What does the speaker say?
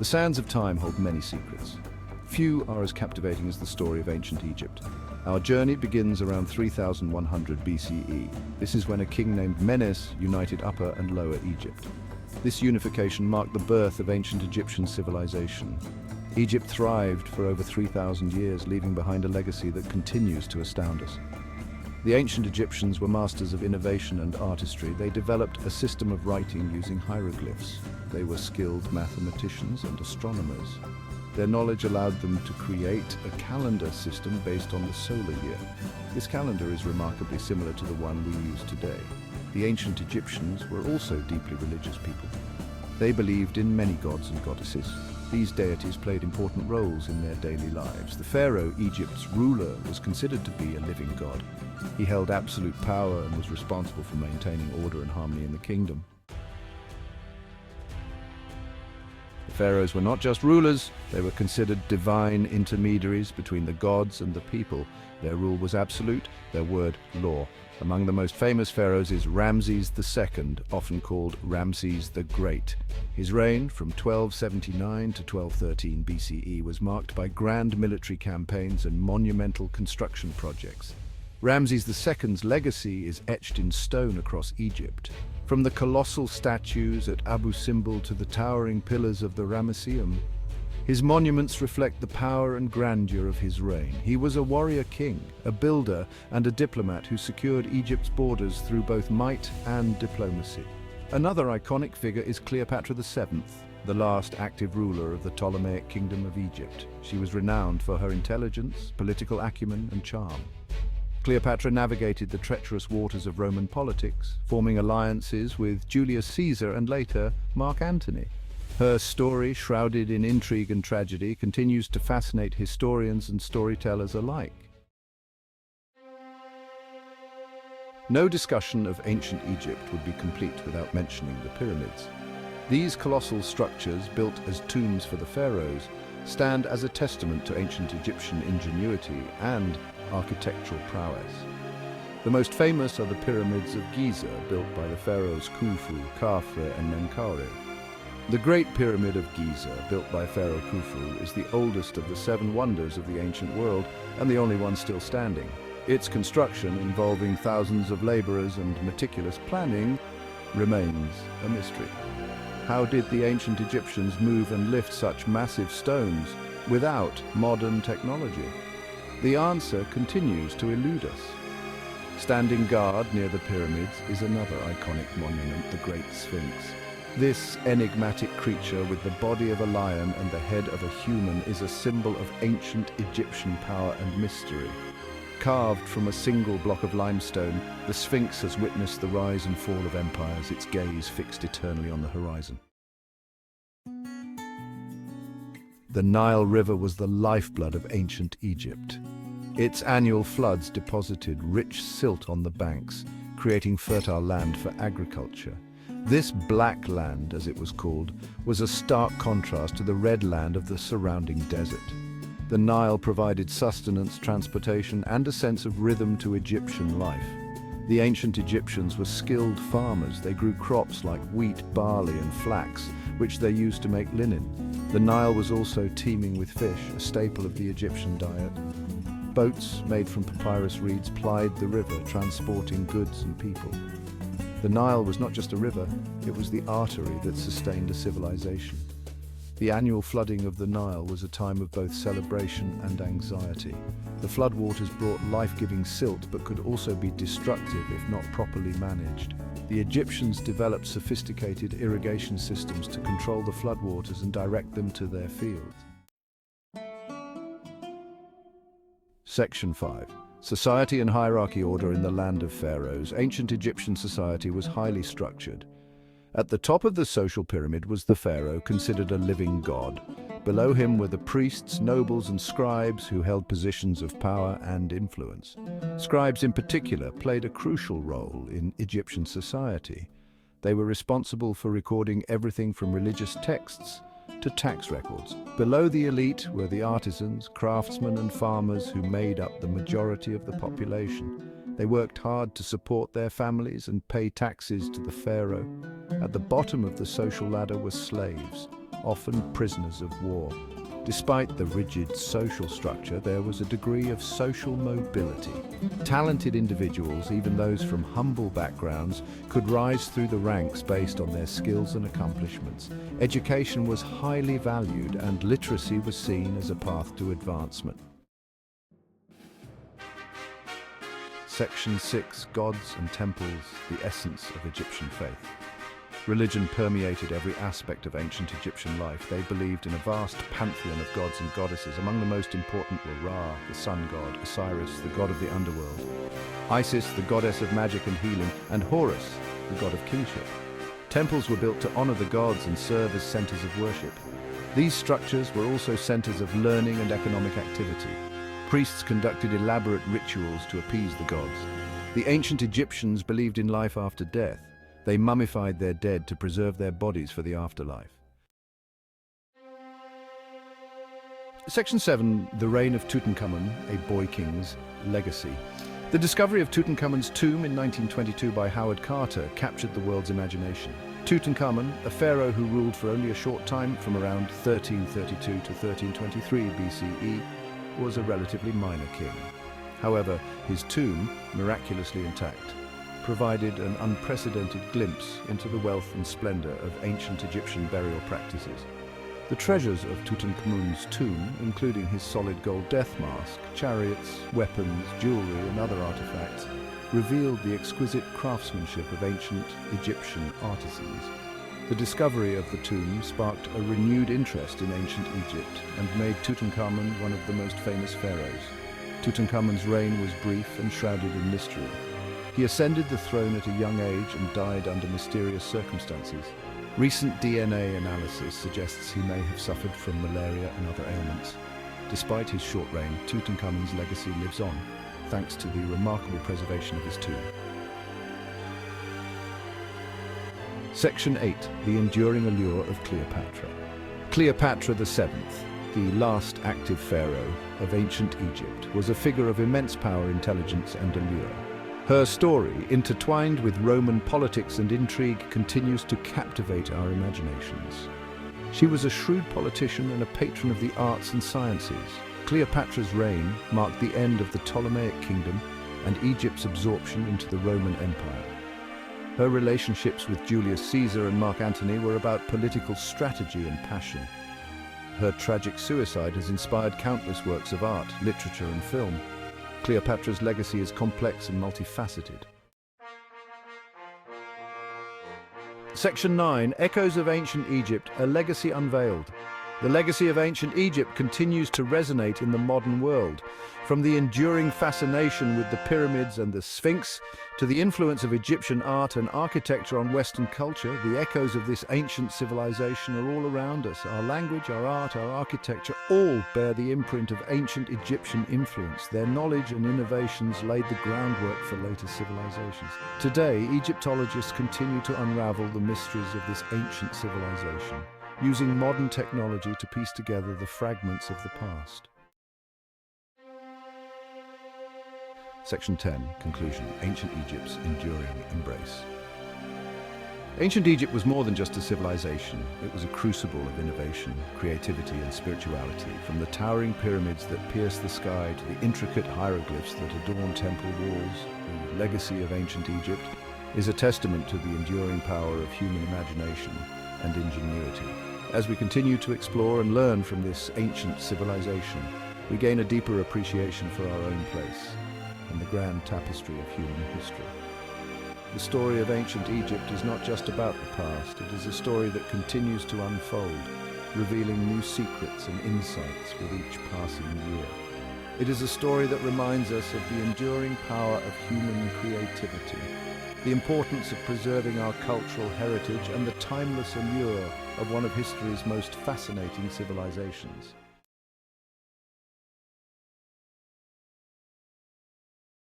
The sands of time hold many secrets. Few are as captivating as the story of ancient Egypt. Our journey begins around 3100 BCE. This is when a king named Menes united Upper and Lower Egypt. This unification marked the birth of ancient Egyptian civilization. Egypt thrived for over 3,000 years, leaving behind a legacy that continues to astound us. The ancient Egyptians were masters of innovation and artistry. They developed a system of writing using hieroglyphs. They were skilled mathematicians and astronomers. Their knowledge allowed them to create a calendar system based on the solar year. This calendar is remarkably similar to the one we use today. The ancient Egyptians were also deeply religious people. They believed in many gods and goddesses. These deities played important roles in their daily lives. The pharaoh, Egypt's ruler, was considered to be a living god. He held absolute power and was responsible for maintaining order and harmony in the kingdom. The pharaohs were not just rulers, they were considered divine intermediaries between the gods and the people. Their rule was absolute, their word law. Among the most famous pharaohs is Ramses the Second, often called Ramses the Great. His reign from 1279 to 1213 BCE was marked by grand military campaigns and monumental construction projects. Ramses II's legacy is etched in stone across Egypt. From the colossal statues at Abu Simbel to the towering pillars of the Ramesseum, his monuments reflect the power and grandeur of his reign. He was a warrior king, a builder, and a diplomat who secured Egypt's borders through both might and diplomacy. Another iconic figure is Cleopatra the Seventh, the last active ruler of the Ptolemaic Kingdom of Egypt. She was renowned for her intelligence, political acumen, and charm. Cleopatra navigated the treacherous waters of Roman politics, forming alliances with Julius Caesar and later Mark Antony. Her story, shrouded in intrigue and tragedy, continues to fascinate historians and storytellers alike. No discussion of ancient Egypt would be complete without mentioning the pyramids. These colossal structures, built as tombs for the pharaohs, stand as a testament to ancient Egyptian ingenuity and architectural prowess. The most famous are the pyramids of Giza, built by the pharaohs Khufu, Khafre, and Menkaure. The Great Pyramid of Giza, built by Pharaoh Khufu, is the oldest of the seven wonders of the ancient world and the only one still standing. Its construction, involving thousands of laborers and meticulous planning, remains a mystery. How did the ancient Egyptians move and lift such massive stones without modern technology? The answer continues to elude us. Standing guard near the pyramids is another iconic monument, the Great Sphinx. This enigmatic creature with the body of a lion and the head of a human is a symbol of ancient Egyptian power and mystery. Carved from a single block of limestone, the Sphinx has witnessed the rise and fall of empires, its gaze fixed eternally on the horizon. The Nile River was the lifeblood of ancient Egypt. Its annual floods deposited rich silt on the banks, creating fertile land for agriculture. This black land, as it was called, was a stark contrast to the red land of the surrounding desert. The Nile provided sustenance, transportation, and a sense of rhythm to Egyptian life. The ancient Egyptians were skilled farmers. They grew crops like wheat, barley, and flax, which they used to make linen. The Nile was also teeming with fish, a staple of the Egyptian diet. Boats made from papyrus reeds plied the river, transporting goods and people. The Nile was not just a river, it was the artery that sustained a civilization. The annual flooding of the Nile was a time of both celebration and anxiety. The floodwaters brought life-giving silt but could also be destructive if not properly managed. The Egyptians developed sophisticated irrigation systems to control the floodwaters and direct them to their fields. Section 5. Society and hierarchy order in the land of pharaohs. Ancient Egyptian society was highly structured. At the top of the social pyramid was the pharaoh, considered a living god. Below him were the priests, nobles, and scribes who held positions of power and influence. Scribes in particular played a crucial role in Egyptian society. They were responsible for recording everything from religious texts to tax records. Below the elite were the artisans, craftsmen, and farmers who made up the majority of the population. They worked hard to support their families and pay taxes to the pharaoh. At the bottom of the social ladder were slaves. often prisoners of war. Despite the rigid social structure, there was a degree of social mobility. Talented individuals, even those from humble backgrounds, could rise through the ranks based on their skills and accomplishments. Education was highly valued, and literacy was seen as a path to advancement. Section 6. Gods and Temples, the Essence of Egyptian Faith. Religion permeated every aspect of ancient Egyptian life. They believed in a vast pantheon of gods and goddesses. Among the most important were Ra, the sun god, Osiris, the god of the underworld, Isis, the goddess of magic and healing, and Horus, the god of kingship. Temples were built to honor the gods and serve as centers of worship. These structures were also centers of learning and economic activity. Priests conducted elaborate rituals to appease the gods. The ancient Egyptians believed in life after death. They mummified their dead to preserve their bodies for the afterlife. Section 7. The Reign of Tutankhamun, a Boy King's Legacy. The discovery of Tutankhamun's tomb in 1922 by Howard Carter captured the world's imagination. Tutankhamun, a pharaoh who ruled for only a short time from around 1332 to 1323 BCE, was a relatively minor king. However, his tomb, miraculously intact, provided an unprecedented glimpse into the wealth and splendor of ancient Egyptian burial practices. The treasures of Tutankhamun's tomb, including his solid gold death mask, chariots, weapons, jewelry, and other artifacts, revealed the exquisite craftsmanship of ancient Egyptian artisans. The discovery of the tomb sparked a renewed interest in ancient Egypt and made Tutankhamun one of the most famous pharaohs. Tutankhamun's reign was brief and shrouded in mystery. He ascended the throne at a young age and died under mysterious circumstances. Recent DNA analysis suggests he may have suffered from malaria and other ailments. Despite his short reign, Tutankhamun's legacy lives on, thanks to the remarkable preservation of his tomb. Section 8. The Enduring Allure of Cleopatra. Cleopatra the Seventh, the last active pharaoh of ancient Egypt, was a figure of immense power, intelligence, and allure. Her story, intertwined with Roman politics and intrigue, continues to captivate our imaginations. She was a shrewd politician and a patron of the arts and sciences. Cleopatra's reign marked the end of the Ptolemaic Kingdom and Egypt's absorption into the Roman Empire. Her relationships with Julius Caesar and Mark Antony were about political strategy and passion. Her tragic suicide has inspired countless works of art, literature, and film. Cleopatra's legacy is complex and multifaceted. Section 9. Echoes of Ancient Egypt, a Legacy Unveiled. The legacy of ancient Egypt continues to resonate in the modern world. From the enduring fascination with the pyramids and the Sphinx, to the influence of Egyptian art and architecture on Western culture, the echoes of this ancient civilization are all around us. Our language, our art, our architecture, all bear the imprint of ancient Egyptian influence. Their knowledge and innovations laid the groundwork for later civilizations. Today, Egyptologists continue to unravel the mysteries of this ancient civilization, using modern technology to piece together the fragments of the past. Section 10. Conclusion. Ancient Egypt's Enduring Embrace. Ancient Egypt was more than just a civilization. It was a crucible of innovation, creativity, and spirituality. From the towering pyramids that pierce the sky to the intricate hieroglyphs that adorn temple walls, the legacy of ancient Egypt is a testament to the enduring power of human imagination and ingenuity. As we continue to explore and learn from this ancient civilization, we gain a deeper appreciation for our own place in the grand tapestry of human history. The story of ancient Egypt is not just about the past, it is a story that continues to unfold, revealing new secrets and insights with each passing year. It is a story that reminds us of the enduring power of human creativity, the importance of preserving our cultural heritage, and the timeless allure of one of history's most fascinating civilizations.